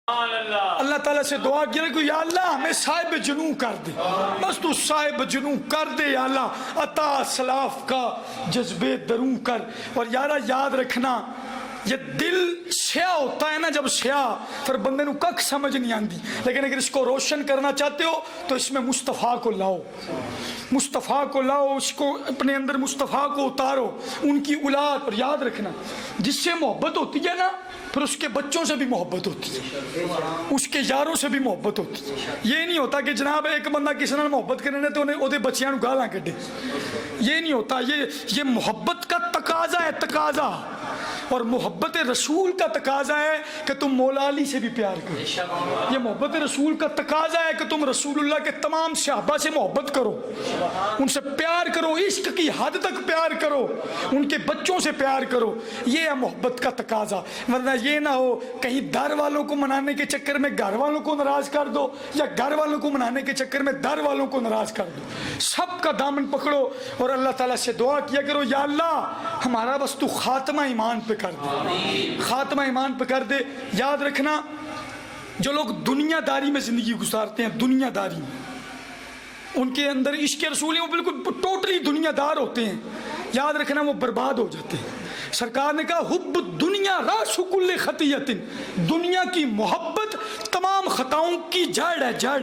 اللہ تعالیٰ سے دعا کیا کہ یا اللہ ہمیں صاحب جنوں کر دے، بس تو صاحب جنوں کر دے یا اللہ، عطا سلاف کا جذبے دروں کر۔ اور یارہ یاد رکھنا یہ دل سیاہ ہوتا ہے نا، جب سیاہ پھر بندے نو کک سمجھ نہیں آندی، لیکن اگر اس کو روشن کرنا چاہتے ہو تو اس میں مصطفیٰ کو لاؤ، مصطفیٰ کو لاؤ، اس کو اپنے اندر مصطفیٰ کو اتارو، ان کی اولاد۔ اور یاد رکھنا جس سے محبت ہوتی ہے نا پھر اس کے بچوں سے بھی محبت ہوتی ہے، اس کے یاروں سے بھی محبت ہوتی ہے۔ یہ نہیں ہوتا کہ جناب ایک بندہ کسی نے محبت کرنے تو انہیں بچیاں نو گالاں کڈے، یہ نہیں ہوتا۔ یہ محبت کا تقاضا ہے، تقاضا، اور محبت رسول کا تقاضا ہے کہ تم مولا علی سے بھی پیار کرو۔ یہ محبت رسول کا تقاضا ہے کہ تم رسول اللہ کے تمام صحابہ سے محبت کرو، ان سے پیار کرو، عشق کی حد تک پیار کرو، ان کے بچوں سے پیار کرو۔ یہ ہے محبت کا تقاضا، ورنہ یہ نہ ہو کہیں در والوں کو منانے کے چکر میں گھر والوں کو ناراض کر دو، یا گھر والوں کو منانے کے چکر میں در والوں کو ناراض کر دو۔ سب کا دامن پکڑو اور اللہ تعالیٰ سے دعا کیا کرو یا اللہ ہمارا بس تو خاتمہ ایمان پہ کر دے، خاتمہ ایمان پہ کر دے۔ یاد رکھنا جو لوگ دنیا داری میں زندگی گزارتے ہیں، دنیا داری میں ان کے اندر عشق رسول ہے، وہ بالکل ٹوٹلی دنیا دار ہوتے ہیں، یاد رکھنا وہ برباد ہو جاتے ہیں۔ سرکار نے کہا حب دنیا راس کل خطیۃ، دنیا کی محبت تمام خطاؤں کی جڑ ہے، جڑ۔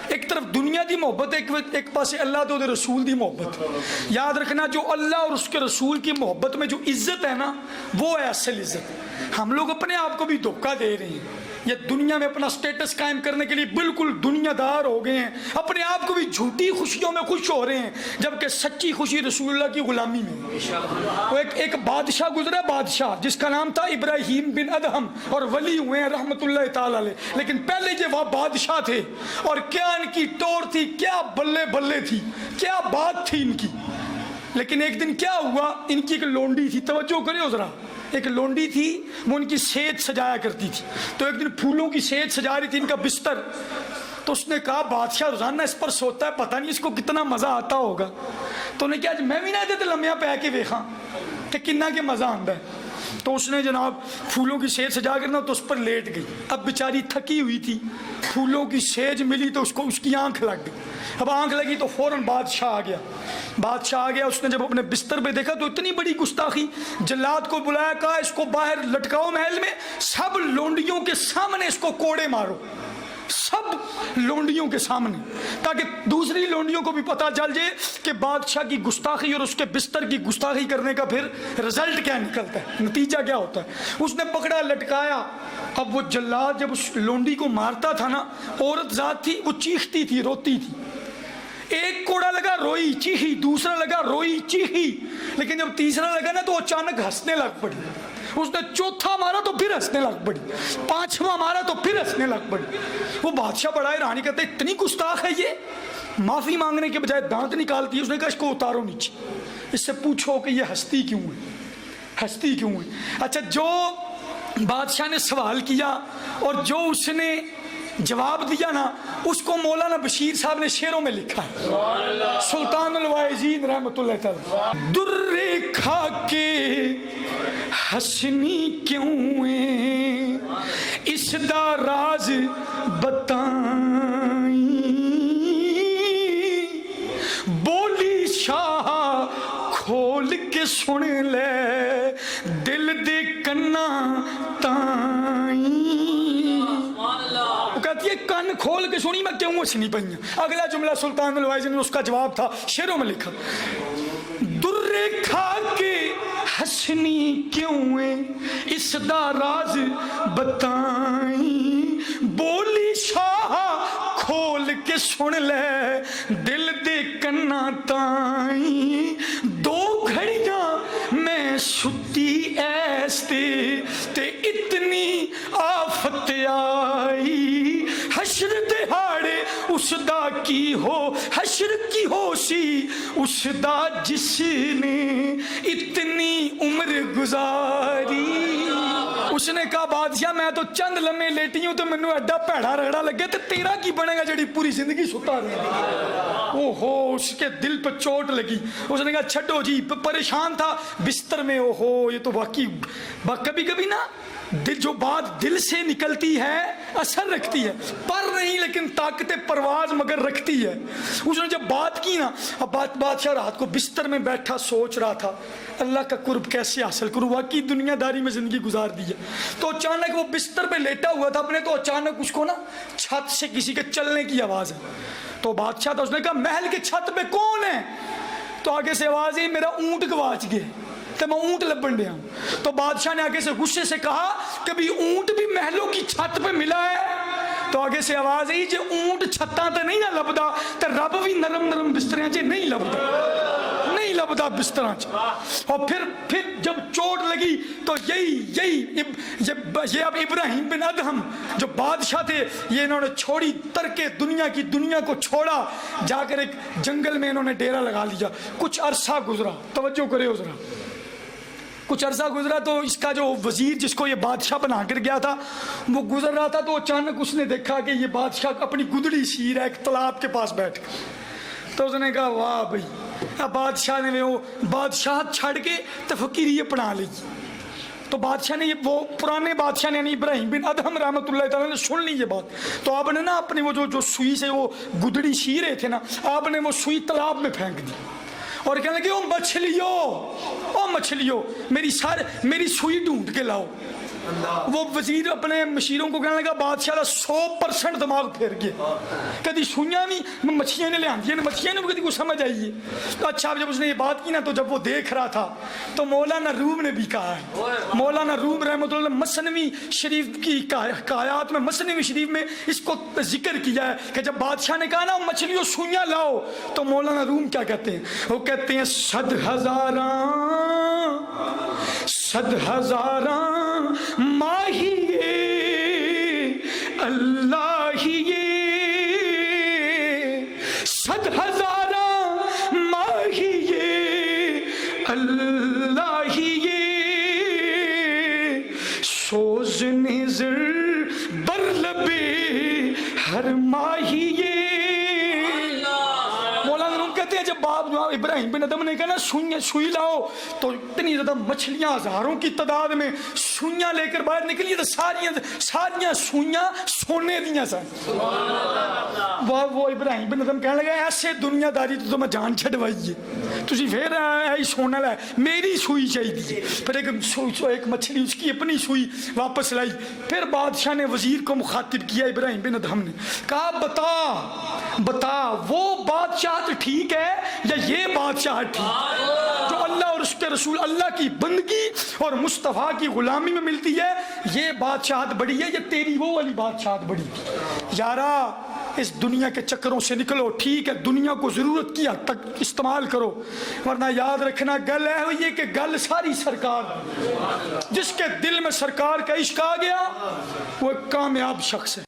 ایک طرف دنیا دی محبت، ایک پاس اللہ تو رسول دی محبت۔ یاد رکھنا جو اللہ اور اس کے رسول کی محبت میں جو عزت ہے نا وہ ہے اصل عزت۔ ہم لوگ اپنے آپ کو بھی دھوکہ دے رہے ہیں، یہ دنیا میں اپنا سٹیٹس قائم کرنے کے لیے بالکل دنیا دار ہو گئے ہیں، اپنے آپ کو بھی جھوٹی خوشیوں میں خوش ہو رہے ہیں، جبکہ سچی خوشی رسول اللہ کی غلامی میں۔ وہ ایک بادشاہ گزرا، بادشاہ جس کا نام تھا ابراہیم بن ادہم، اور ولی ہوئے ہیں رحمت اللہ تعالی علیہ، لیکن پہلے یہ وہ بادشاہ تھے، اور کیا ان کی ٹور تھی، کیا بلے بلے تھی، کیا بات تھی ان کی۔ لیکن ایک دن کیا ہوا، ان کی ایک لونڈی تھی، توجہ کرے ذرا، ایک لونڈی تھی، وہ ان کی صحت سجایا کرتی تھی۔ تو ایک دن پھولوں کی صحت سجا رہی تھی ان کا بستر، تو اس نے کہا بادشاہ روزانہ اس پر سوتا ہے، پتہ نہیں اس کو کتنا مزہ آتا ہوگا۔ تو انہیں کہا میں بھی نہ دیتے لمحہ پہ کے ویکھاں کہ کنہ کے مزہ آتا ہے۔ تو اس نے جناب پھولوں کی صحت سجا کرنا تو اس پر لیٹ گئی۔ اب بیچاری تھکی ہوئی تھی، پھولوں کی سیج ملی تو اس کی آنکھ لگ گئی۔ اب آنکھ لگی تو فوراً بادشاہ آ گیا، بادشاہ آ گیا۔ اس نے جب اپنے بستر پہ دیکھا تو اتنی بڑی گستاخی، جلاد کو بلایا، کہا اس کو باہر لٹکاؤ محل میں، سب لونڈیوں کے سامنے اس کو کوڑے مارو، سب لونڈیوں کے سامنے، تاکہ دوسری لونڈیوں کو بھی پتہ چل جائے کہ بادشاہ کی گستاخی اور اس کے بستر کی گستاخی کرنے کا پھر رزلٹ کیا نکلتا ہے، نتیجہ کیا ہوتا ہے۔ اس نے پکڑا، لٹکایا۔ اب وہ جلاد جب اس لونڈی کو مارتا تھا نا، عورت ذات تھی، وہ چیختی تھی، روتی تھی۔ ایک کوڑا لگا روئی چیخی، دوسرا لگا روئی چیخی، لیکن جب تیسرا لگا نا تو اچانک ہنسنے لگ پڑی۔ اس نے چوتھا مارا تو پھر ہنسنے لگ پڑی، پانچواں مارا تو پھر ہنسنے لگ پڑی۔ وہ بادشاہ بڑا حیرانی کرتے اتنی گستاخ ہے یہ، معافی مانگنے کے بجائے دانت نکالتی ہے۔ اس نے کہا اس کو اتارو نیچے، اس سے پوچھو کہ یہ ہنستی کیوں ہے، ہنستی کیوں ہے۔ اچھا جو بادشاہ نے سوال کیا اور جو اس نے جواب دیا نا، اس کو مولانا بشیر صاحب نے شعروں میں لکھا ہے، سلطان الواعظین رحمت اللہ تعالی۔ در کھا کے ہنسنی کیوں ہے، اس دا راز بتائیں، بولی شاہ کھول کے سن لے، دل دے کنا تائیں۔ کہتی ہے کن کھول کے سنی میں کیوں ہنسنی پئی۔ اگلا جملہ سلطان الواعظین نے اس کا جواب تھا، شعروں میں لکھا، در کھا کے ہنسنی کیوں ہے، اس دا راز بتائیں، بولی شاہ کھول کے سن لے، دل دے کنا تائیں، دو گھڑیاں میں ستی ایستے تے اتنی آفت آئی، حشر دہاڑے اس دا کی ہو، حشر کی ہو سی اس دا جس نے اتنی عمر گزاری۔ اس نے کہا بادشاہ میں تو چند لمحے لیٹی ہوں تو مینوں ایڈا پیڑا رگڑا لگے، تو تیرا کی بنے گا جڑی پوری زندگی ستا رہی۔ او ہو، اس کے دل پہ چوٹ لگی۔ اس نے کہا چھڈو جی، پریشان تھا بستر میں، او ہو یہ تو واقعی کبھی کبھی نا دل جو بات دل سے نکلتی ہے اثر رکھتی ہے، پر نہیں لیکن طاقت پرواز مگر رکھتی ہے۔ اس نے جب بات کی نا، اب بادشاہ رات کو بستر میں بیٹھا سوچ رہا تھا اللہ کا قرب کیسے حاصل کروں، واقعی دنیا داری میں زندگی گزار دی ہے۔ تو اچانک وہ بستر پہ لیٹا ہوا تھا اپنے، تو اچانک اس کو نا چھت سے کسی کے چلنے کی آواز ہے۔ تو بادشاہ تھا، اس نے کہا محل کے چھت پہ کون ہے؟ تو آگے سے آواز ہے میرا اونٹ گواچ گیا تو میں اونٹ لبن دیا ہوں۔ تو بادشاہ نے آگے سے غصے سے کہا کبھی اونٹ بھی محلوں کی چھت پہ ملا ہے؟ تو آگے سے آواز ہے جے اونٹ چھتاں تے نہیں نہ لبدا تے رب بھی نرم نرم بستریاں چ نہیں لبدا بستراں چ۔ اور پھر جب چوٹ لگی تو یہ اب ابراہیم بن ادہم جو بادشاہ تھے، یہ انہوں نے چھوڑی ترکے دنیا کو چھوڑا، جا کر ایک جنگل میں انہوں نے ڈیرا لگا لیا۔ کچھ عرصہ گزرا، توجہ کرے ذرا، کچھ عرصہ گزرا تو اس کا جو وزیر جس کو یہ بادشاہ بنا کر گیا تھا وہ گزر رہا تھا، تو اچانک اس نے دیکھا کہ یہ بادشاہ اپنی گدڑی شیر ہے ایک تالاب کے پاس بیٹھ کر۔ تو اس نے کہا واہ بھائی، اب بادشاہ نے وہ بادشاہت چھڑ کے تو فقیری اپنا لی۔ تو بادشاہ نے وہ پرانے بادشاہ نے یعنی ابراہیم بن ادہم رحمۃ اللہ تعالیٰ نے سن لی یہ بات، تو آپ نے نا اپنے وہ جو سوئی سے وہ گدڑی شیرے تھے نا، آپ نے وہ سوئی تالاب میں پھینک دی اور کہنے لگے او مچھلیو میری سوئی ڈھونڈ کے لاؤ۔ وہ وزیر اپنے مشیروں کو کہنے لگا بادشاہ کا 100% دماغ پھیر گیا، کدی سوئیاں نہیں مچھلیاں نے لے آندی، مچھلیاں نے کدی کو سمجھ آئیے۔ تو اچھا جب اس نے یہ بات کی نا، تو جب وہ دیکھ رہا تھا تو مولانا روم نے بھی کہا ہے، مولانا روم رحمۃ اللہ مثنوی شریف کی حکایات میں مثنوی شریف میں اس کو ذکر کیا ہے کہ جب بادشاہ نے کہا نا مچھلیوں سوئیاں لاؤ، تو مولانا روم کیا کہتے ہیں؟ وہ کہتے ہیں 100,000 ماہی اللہ ہی 100,000 ماہی اللہ ہی سوز نظر بر لبے ہر ماہی۔ جب ابراہیم بن ادہم نے کہا نا سوئی لاؤ، تو اتنی زیادہ مچھلیاں ہزاروں کی تعداد میں سوئیاں لے کر باہر نکلی، تو ساریاں سوئیاں سونے دیاں سن۔ وہ ابراہیم بن ادہم کہنے لگا ایسے دنیا داری تو میں جان چھڑوائی ہے، تسی پھر ایسے سونا لائے، میری سوئی چاہیے۔ پھر ایک مچھلی اس کی اپنی سوئی واپس لائی۔ پھر بادشاہ نے وزیر کو مخاطب کیا ابراہیم بن ادہم نے، کہا بتا وہ بادشاہت ٹھیک ہے یا یہ بادشاہت ٹھیک جو اللہ اور اس کے رسول اللہ کی بندگی اور مصطفیٰ کی غلامی میں ملتی ہے؟ یہ بادشاہت بڑی ہے یا تیری وہ والی بادشاہت بڑی؟ یارا اس دنیا کے چکروں سے نکلو، ٹھیک ہے دنیا کو ضرورت کی حد تک استعمال کرو، ورنہ یاد رکھنا گل ہے یہ کہ گل ساری سرکار، جس کے دل میں سرکار کا عشق آ گیا وہ ایک کامیاب شخص ہے۔